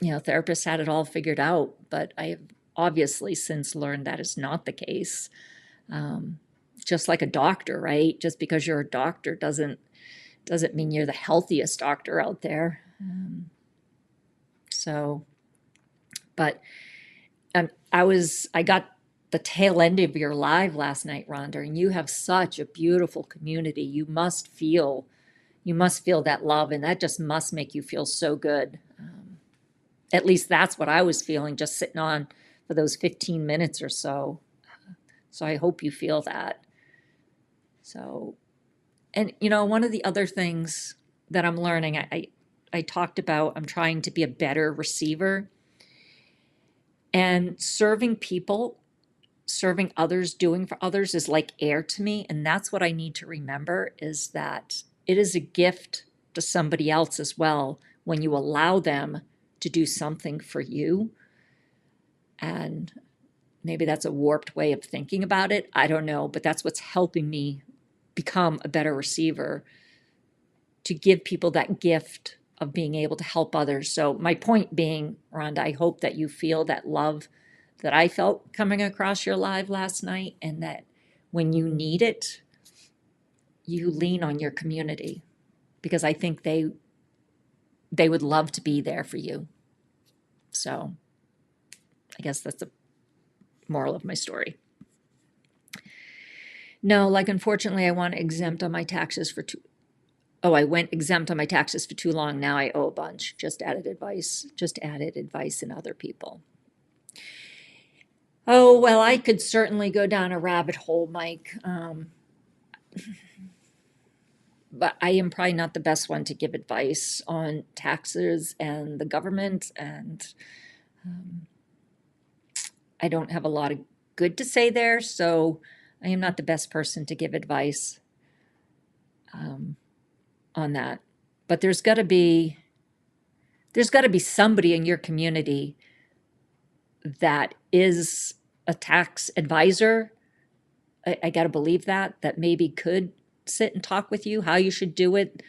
therapists had it all figured out, but I have obviously since learned that is not the case. Um, just like a doctor, right? Just because you're a doctor doesn't mean you're the healthiest doctor out there. So, but I got the tail end of your live last night, Rhonda, and you have such a beautiful community. You must feel that love, and that just must make you feel so good. At least that's what I was feeling just sitting on for those 15 minutes or so. So I hope you feel that. So, and one of the other things that I'm learning, I talked about, I'm trying to be a better receiver, and serving people, serving others, doing for others is like air to me. And that's what I need to remember, is that it is a gift to somebody else as well when you allow them to do something for you. And maybe that's a warped way of thinking about it. I don't know, but that's what's helping me become a better receiver, to give people that gift of being able to help others. So my point being, Rhonda, I hope that you feel that love that I felt coming across your live last night, and that when you need it, you lean on your community, because I think they would love to be there for you. So I guess that's the moral of my story. No, like unfortunately I want exempt on my taxes for I went exempt on my taxes for too long. Now I owe a bunch. Just added advice in other people. Oh, well, I could certainly go down a rabbit hole, Mike. But I am probably not the best one to give advice on taxes and the government, and I don't have a lot of good to say there, so I am not the best person to give advice on that. But there's got to be somebody in your community that is a tax advisor. I got to believe that maybe could sit and talk with you how you should do it.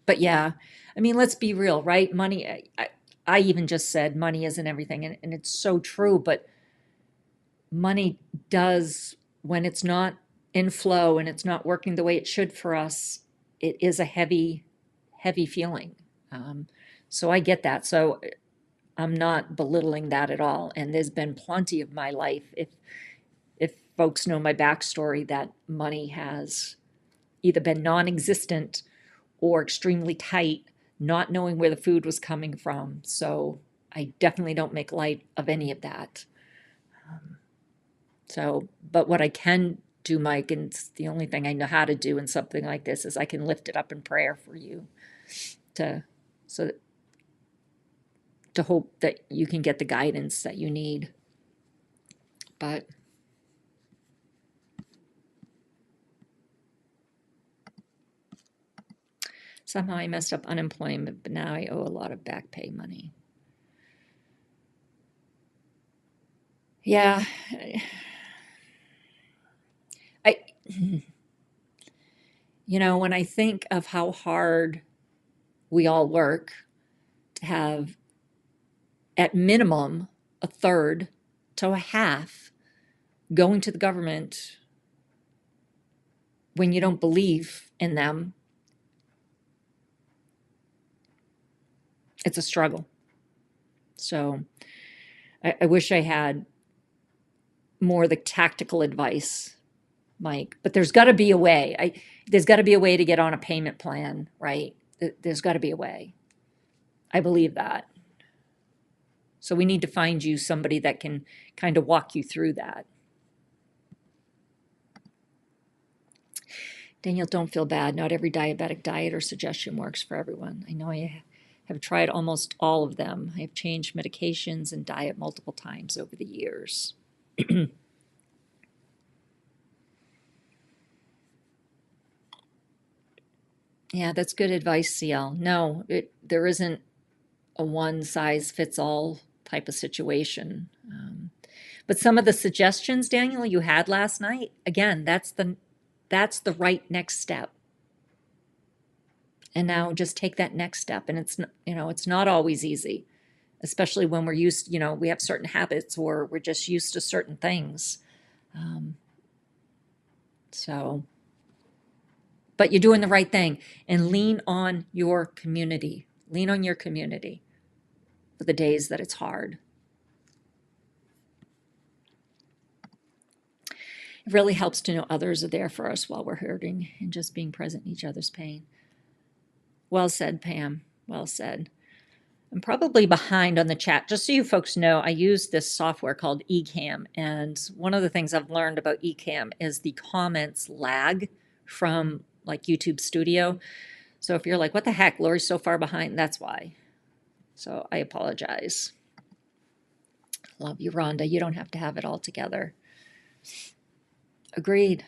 But yeah, I mean, let's be real, right? Money, I even just said money isn't everything, and it's so true, but money does, when it's not in flow and it's not working the way it should for us, it is a heavy, heavy feeling. So I get that. So I'm not belittling that at all. And there's been plenty of my life, if folks know my backstory, that money has either been non-existent or extremely tight, not knowing where the food was coming from. So I definitely don't make light of any of that. But what I can do, Mike, and it's the only thing I know how to do in something like this, is I can lift it up in prayer for you, to hope that you can get the guidance that you need. But somehow I messed up unemployment, but now I owe a lot of back pay money. Yeah. When I think of how hard we all work to have, at minimum, a third to a half going to the government when you don't believe in them, it's a struggle. So I wish I had more the tactical advice, Mike. But there's got to be a way. There's got to be a way to get on a payment plan, right? There's got to be a way. I believe that. So we need to find you somebody that can kind of walk you through that. Daniel, don't feel bad. Not every diabetic diet or suggestion works for everyone. I know I have tried almost all of them. I have changed medications and diet multiple times over the years. Yeah, that's good advice, CL. No, there isn't a one size fits all type of situation. But some of the suggestions, Daniel, you had last night, again, that's the right next step. And now just take that next step. And it's not always easy, especially when we're used, we have certain habits or we're just used to certain things. But you're doing the right thing, and lean on your community. Lean on your community for the days that it's hard. It really helps to know others are there for us while we're hurting and just being present in each other's pain. Well said, Pam. Well said. I'm probably behind on the chat. Just so you folks know, I use this software called Ecamm, and one of the things I've learned about Ecamm is the comments lag from like YouTube Studio. So if you're like, what the heck, Lori's so far behind, that's why. So I apologize. Love you, Rhonda. You don't have to have it all together. Agreed.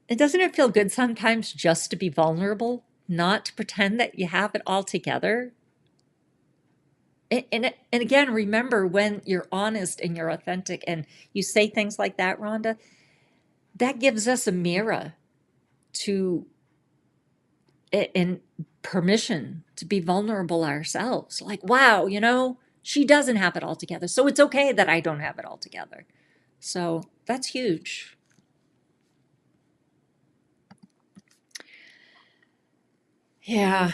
Doesn't it feel good sometimes just to be vulnerable, not to pretend that you have it all together? And again, remember, when you're honest and you're authentic and you say things like that, Rhonda, that gives us a mirror to and permission to be vulnerable ourselves. Like, wow, she doesn't have it all together. So it's okay that I don't have it all together. So that's huge. Yeah.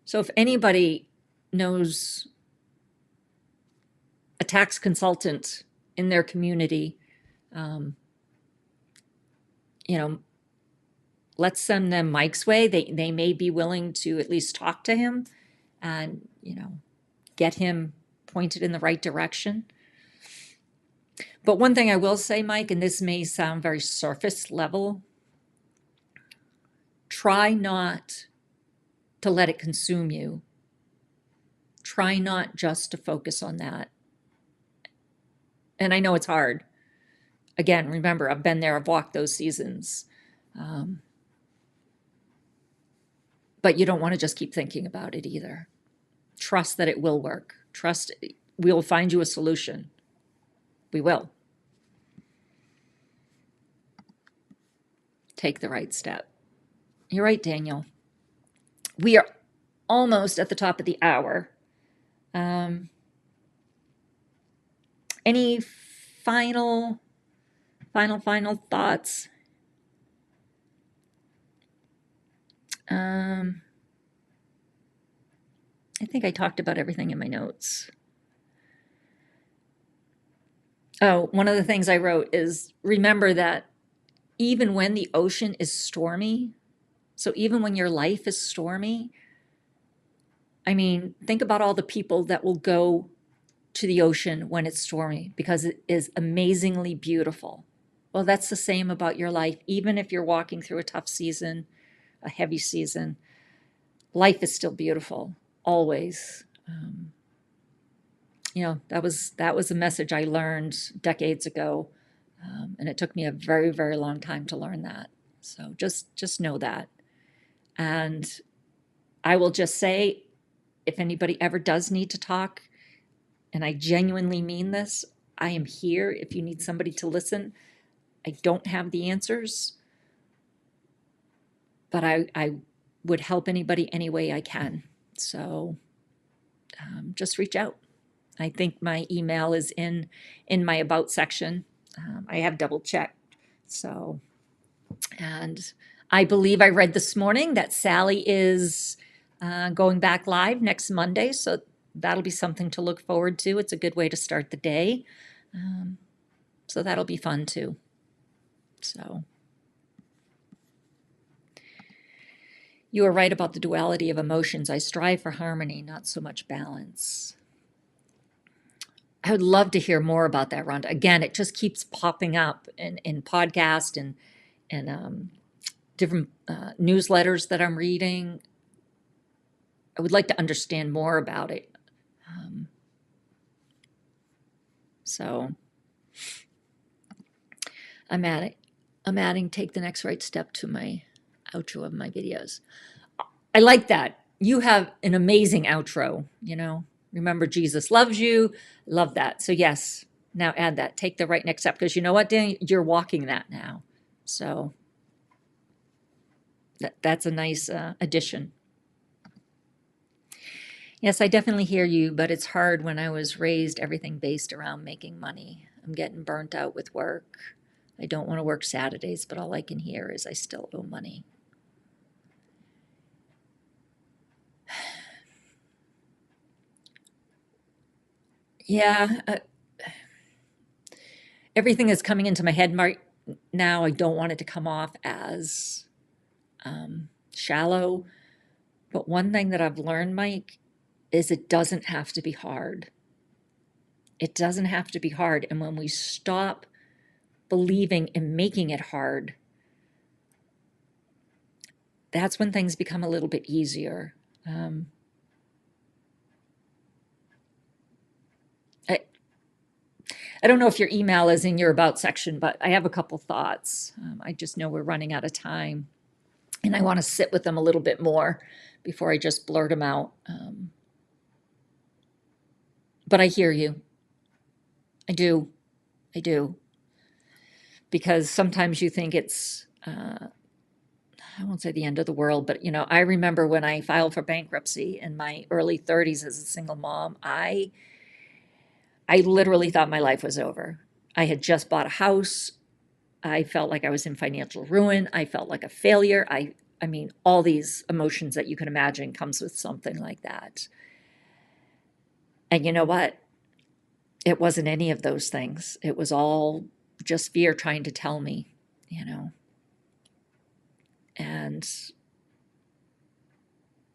So if anybody knows a tax consultant in their community, let's send them Mike's way. They may be willing to at least talk to him and, get him pointed in the right direction. But one thing I will say, Mike, and this may sound very surface level, try not to let it consume you. Try not just to focus on that. And I know it's hard. Again, remember, I've been there, I've walked those seasons. But you don't want to just keep thinking about it either. Trust that it will work. Trust we'll find you a solution. We will. Take the right step. You're right, Daniel. We are almost at the top of the hour. Any final thoughts? I think I talked about everything in my notes. Oh, one of the things I wrote is remember that even when the ocean is stormy, so even when your life is stormy, I mean, think about all the people that will go to the ocean when it's stormy because it is amazingly beautiful. Well, that's the same about your life. Even if you're walking through a tough season, a heavy season, life is still beautiful, always. That was a message I learned decades ago, and it took me a very, very long time to learn that. So just know that. And I will just say, if anybody ever does need to talk, and I genuinely mean this, I am here if you need somebody to listen. I don't have the answers, but I would help anybody any way I can. So just reach out. I think my email is in my about section. I have double checked. So, and I believe I read this morning that Sally is going back live next Monday, so that'll be something to look forward to. It's a good way to start the day. So that'll be fun too. So you are right about the duality of emotions. I strive for harmony, not so much balance. I would love to hear more about that, Rhonda. Again, it just keeps popping up in podcast and different newsletters that I'm reading. I would like to understand more about it. So I'm adding take the next right step to my outro of my videos. I like that. You have an amazing outro, Remember, Jesus loves you. Love that. So yes, now add that. Take the right next step. Because you know what, Dan? You're walking that now. So that's a nice addition. Yes, I definitely hear you, but it's hard when I was raised everything based around making money. I'm getting burnt out with work. I don't want to work Saturdays, but all I can hear is I still owe money. Yeah, everything is coming into my head right now. I don't want it to come off as shallow. But one thing that I've learned, Mike, is it doesn't have to be hard. It doesn't have to be hard. And when we stop believing in making it hard, that's when things become a little bit easier. I don't know if your email is in your about section, but I have a couple thoughts. I just know we're running out of time, and I want to sit with them a little bit more before I just blurt them out. But I hear you. I do. Because sometimes you think it's, I won't say the end of the world, but I remember when I filed for bankruptcy in my early 30s as a single mom, I literally thought my life was over. I had just bought a house. I felt like I was in financial ruin. I felt like a failure. I mean, all these emotions that you can imagine comes with something like that. And you know what? It wasn't any of those things. It was all just fear trying to tell me, And,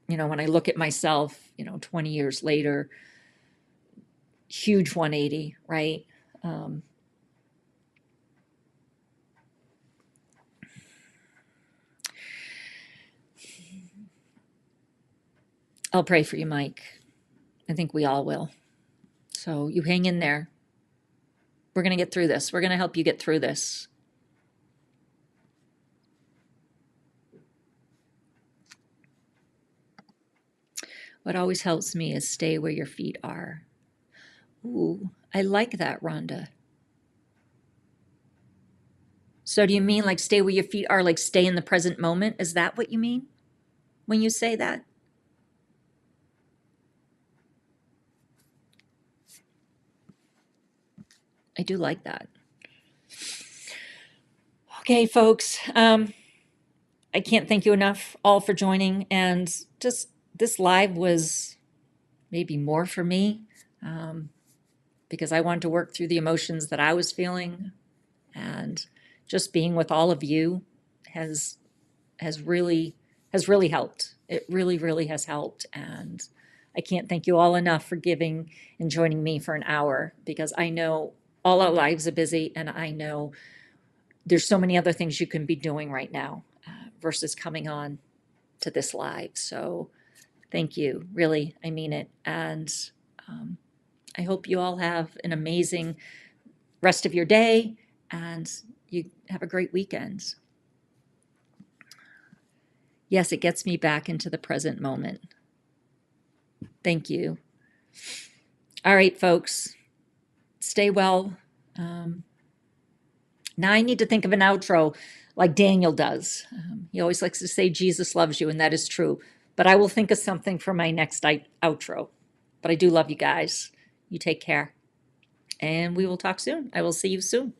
when I look at myself, 20 years later, huge 180, right? I'll pray for you, Mike. I think we all will. So you hang in there. We're going to get through this. We're going to help you get through this. What always helps me is stay where your feet are. Ooh, I like that, Rhonda. So do you mean like stay where your feet are, like stay in the present moment? Is that what you mean when you say that? I do like that. Okay, folks. I can't thank you enough all for joining. And just this live was maybe more for me because I wanted to work through the emotions that I was feeling. And just being with all of you has really helped. It really, really has helped. And I can't thank you all enough for giving and joining me for an hour because I know all our lives are busy and I know there's so many other things you can be doing right now versus coming on to this live. So thank you. Really, I mean it. And I hope you all have an amazing rest of your day and you have a great weekend. Yes, it gets me back into the present moment. Thank you. All right, folks, stay well. Now I need to think of an outro like Daniel does. He always likes to say, Jesus loves you, and that is true. But I will think of something for my next outro. But I do love you guys. You take care. And we will talk soon. I will see you soon.